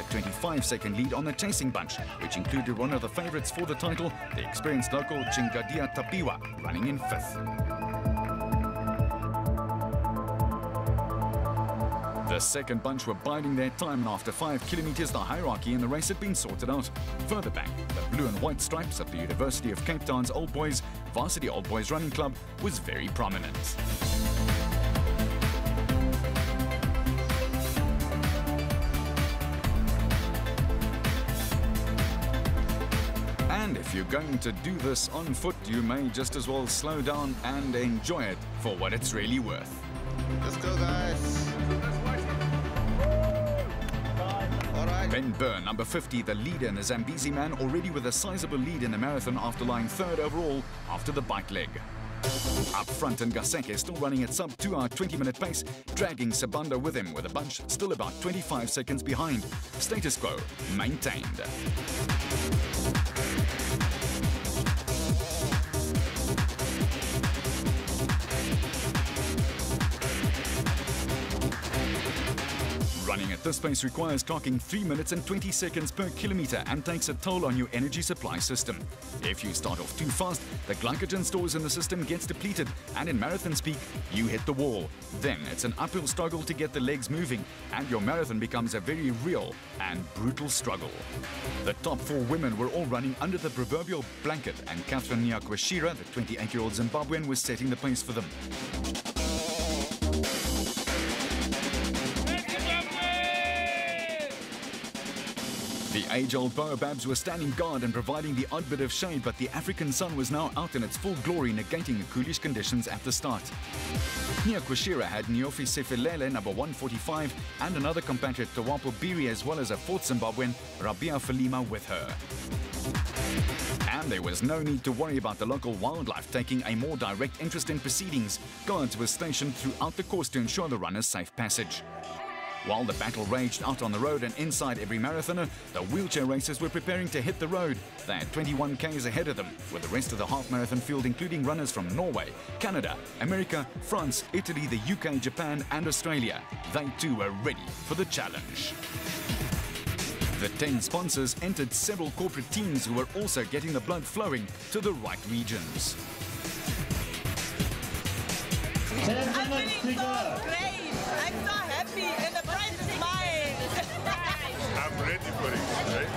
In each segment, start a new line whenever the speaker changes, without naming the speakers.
a 25-second lead on the chasing bunch, which included one of the favourites for the title, the experienced local Chingadia Tapiwa, running in 5th. The second bunch were biding their time, and after 5 kilometres, the hierarchy in the race had been sorted out. Further back, the blue and white stripes of the University of Cape Town's Old Boys, Varsity Old Boys Running Club, was very prominent. And if you're going to do this on foot, you may just as well slow down and enjoy it for what it's really worth.
Let's go, guys.
Ben Byrne, number 50, the leader in the Zambezi man, already with a sizable lead in the marathon after lying 3rd overall after the bike leg. Up front, and Gaseke still running at sub 2-hour 20-minute pace, dragging Sabanda with him, with a bunch still about 25 seconds behind. Status quo maintained. Running at this pace requires clocking 3 minutes and 20 seconds per kilometre and takes a toll on your energy supply system. If you start off too fast, the glycogen stores in the system gets depleted, and in marathon speak, you hit the wall. Then it's an uphill struggle to get the legs moving, and your marathon becomes a very real and brutal struggle. The top 4 women were all running under the proverbial blanket, and Catherine Nyakwashira, the 28-year-old Zimbabwean, was setting the pace for them. The age-old baobabs were standing guard and providing the odd bit of shade, but the African sun was now out in its full glory, negating the coolish conditions at the start. Nyakwashira had Nyofi Sefelele, number 145, and another compatriot, Tawapo Biri, as well as a 4th Zimbabwean, Rabia Falima, with her. And there was no need to worry about the local wildlife taking a more direct interest in proceedings. Guards were stationed throughout the course to ensure the runners' safe passage. While the battle raged out on the road and inside every marathoner, the wheelchair racers were preparing to hit the road. They had 21 Ks ahead of them, with the rest of the half-marathon field including runners from Norway, Canada, America, France, Italy, the UK, Japan and Australia. They too were ready for the challenge. The 10 sponsors entered several corporate teams who were also getting the blood flowing to the right regions.
I'm feeling so great. I'm so happy, and the prize is mine.
I'm ready for it, right?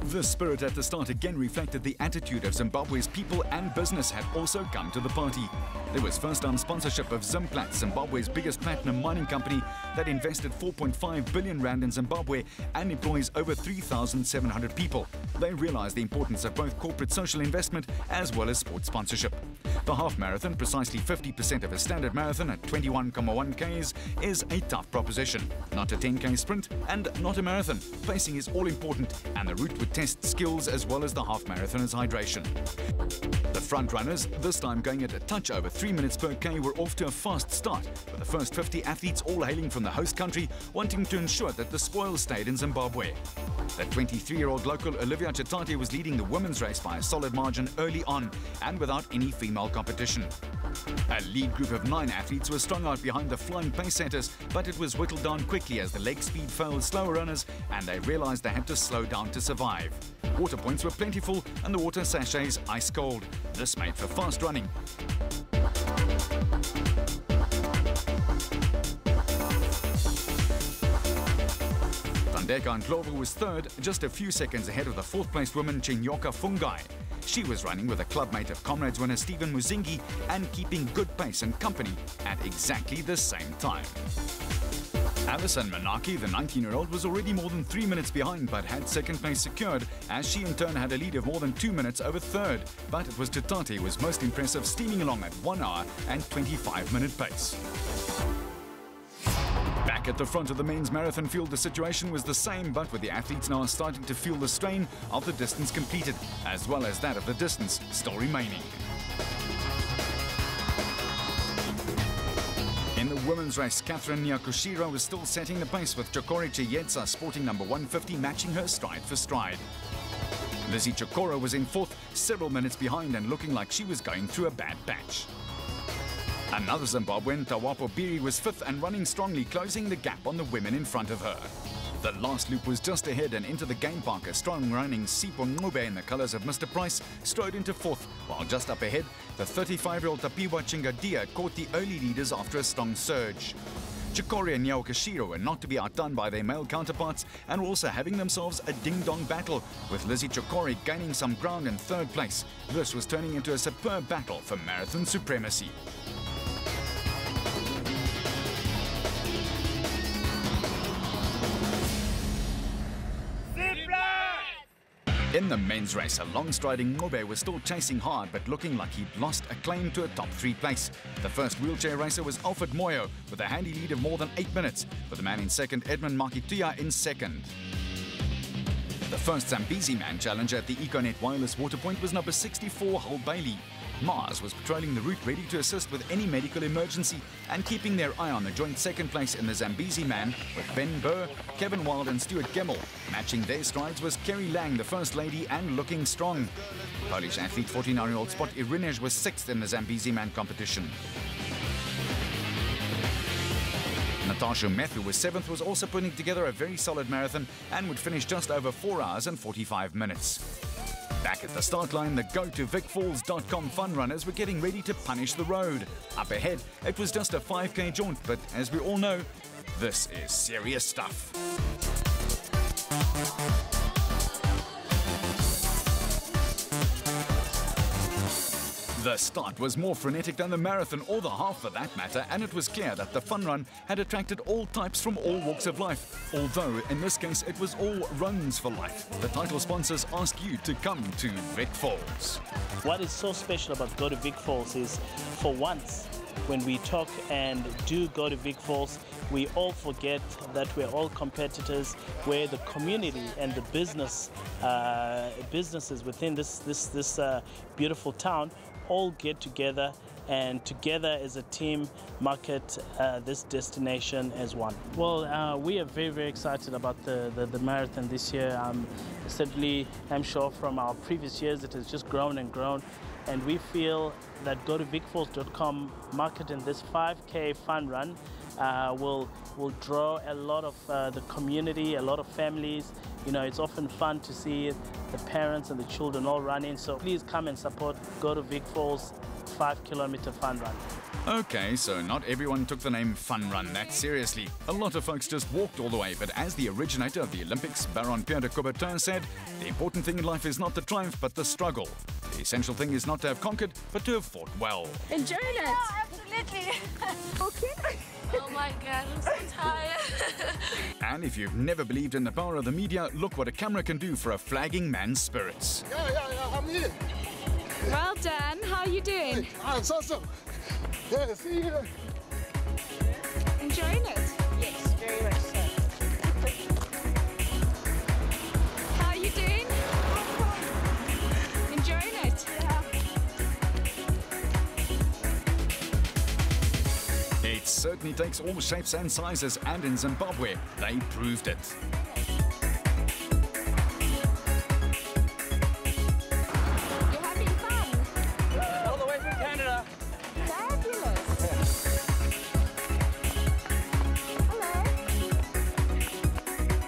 The spirit at the start again reflected the attitude of Zimbabwe's people, and business had also come to the party. There was first-time sponsorship of Zimplats, Zimbabwe's biggest platinum mining company that invested 4.5 billion rand in Zimbabwe and employs over 3,700 people. They realized the importance of both corporate social investment as well as sports sponsorship. The half marathon, precisely 50% of a standard marathon at 21.1 Ks, is a tough proposition. Not a 10K sprint and not a marathon. Pacing is all important, and the route would test skills as well as the half marathoner's hydration. The front runners, this time going at a touch over 3 minutes per K, were off to a fast start, with the first 50 athletes all hailing from the host country, wanting to ensure that the spoils stayed in Zimbabwe. The 23-year-old local Olivia Chitate was leading the women's race by a solid margin early on and without any female competition. A lead group of 9 athletes was strung out behind the flying pace setters, but it was whittled down quickly as the leg speed failed slower runners and they realized they had to slow down to survive. Water points were plentiful and the water sachets ice cold. This made for fast running. Tandeka Ndlovu was 3rd, just a few seconds ahead of the 4th-placed woman Chinyoka Fungai. She was running with a clubmate of Comrades winner Stephen Muzingi and keeping good pace and company at exactly the same time. Alison Manaki, the 19-year-old, was already more than 3 minutes behind but had second place secured, as she in turn had a lead of more than 2 minutes over 3rd. But it was Chitate who was most impressive, steaming along at 1 hour and 25-minute pace. Back at the front of the men's marathon field, the situation was the same, but with the athletes now starting to feel the strain of the distance completed, as well as that of the distance still remaining. In the women's race, Catherine Nyakwashira was still setting the pace, with Chokore Chiyetsa sporting number 150, matching her stride for stride. Lizzie Chokora was in 4th, several minutes behind and looking like she was going through a bad patch. Another Zimbabwean, Tawapo Biri, was fifth and running strongly, closing the gap on the women in front of her. The last loop was just ahead, and into the game park, a strong running Sipho Ncube in the colours of Mr. Price strode into fourth, while just up ahead, the 35-year-old Tapiwa Chingadia caught the early leaders after a strong surge. Chikori and Nyao Kashiro were not to be outdone by their male counterparts and were also having themselves a ding-dong battle, with Lizzie Chikori gaining some ground in third place. This was turning into a superb battle for marathon supremacy. In the men's race, a long-striding Ncube was still chasing hard, but looking like he'd lost a claim to a top 3 place. The first wheelchair racer was Alfred Moyo, with a handy lead of more than 8 minutes, with the man in second, Edmund Makituya, in second. The first Zambezi man challenger at the Econet Wireless Waterpoint was number 64, Hull Bailey. Mars was patrolling the route, ready to assist with any medical emergency and keeping their eye on the joint second place in the Zambezi man with Ben Burr, Kevin Wild and Stuart Gemmell. Matching their strides was Kerry Lang, the First Lady, and looking strong. Polish athlete 49-year-old Spot Irinej was 6th in the Zambezi man competition. Natasha Meth, who was 7th, was also putting together a very solid marathon and would finish just over 4 hours and 45 minutes. Back at the start line, the GoToVicFalls.com fun runners were getting ready to punish the road. Up ahead, it was just a 5k jaunt, but as we all know, this is serious stuff. The start was more frenetic than the marathon, or the half for that matter, and it was clear that the fun run had attracted all types from all walks of life. Although, in this case, it was all runs for life. The title sponsors ask you to come to Vic Falls.
What is so special about Go to Vic Falls is, for once, when we talk and do Go to Vic Falls, we all forget that we're all competitors, where the community and the businesses within this beautiful town all get together, and together as a team market this destination as one. Well, we are very, very excited about the marathon this year. Certainly, I'm sure from our previous years it has just grown and grown, and we feel that GoToVicFalls.com marketing this 5K fun run will draw a lot of the community, a lot of families. You know, it's often fun to see the parents and the children all running, so please come and support Go to Vic Falls 5-kilometer fun run.
Okay, so not everyone took the name Fun Run that seriously. A lot of folks just walked all the way, but as the originator of the Olympics, Baron Pierre de Coubertin, said, the important thing in life is not the triumph, but the struggle. The essential thing is not to have conquered, but to have fought well.
Enjoying it?
Yeah, absolutely.
Okay. Oh my God, I'm so tired.
And if you've never believed in the power of the media, look what a camera can do for a flagging man's spirits.
Yeah, I'm here.
Well done. How are you doing?
It's awesome. Yeah, see you.
Enjoying it?
Yes, very much so.
How are you doing? Enjoying it?
It certainly takes all shapes and sizes, and in Zimbabwe, they proved it.
You're having fun?
All the way from Canada.
Fabulous.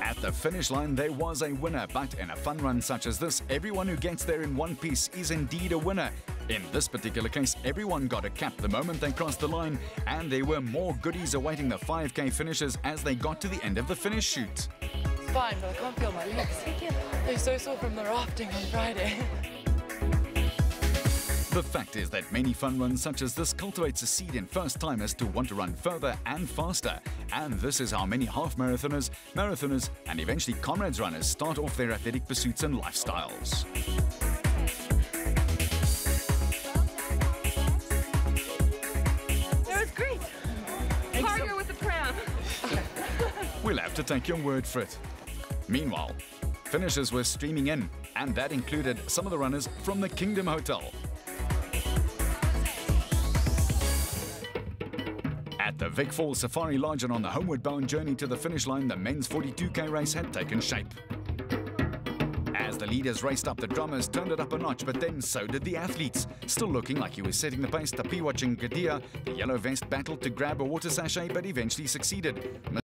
At the finish line, there was a winner, but in a fun run such as this, everyone who gets there in one piece is indeed a winner. In this particular case, everyone got a cap the moment they crossed the line, and there were more goodies awaiting the 5K finishers as they got to the end of the finish chute.
It's fine, but I can't feel my legs. They're so sore from the rafting on Friday.
The fact is that many fun runs such as this cultivates a seed in first-timers to want to run further and faster. And this is how many half-marathoners, marathoners, and eventually comrades runners start off their athletic pursuits and lifestyles.
That was great. Harder with the pram.
We'll have to take your word for it. Meanwhile, finishers were streaming in, and that included some of the runners from the Kingdom Hotel. At the Vic Falls Safari Lodge and on the homeward bound journey to the finish line, the men's 42k race had taken shape. As the leaders raced up, the drummers turned it up a notch, but then so did the athletes. Still looking like he was setting the pace, Tapiwa Chingadia, the yellow vest, battled to grab a water sachet but eventually succeeded.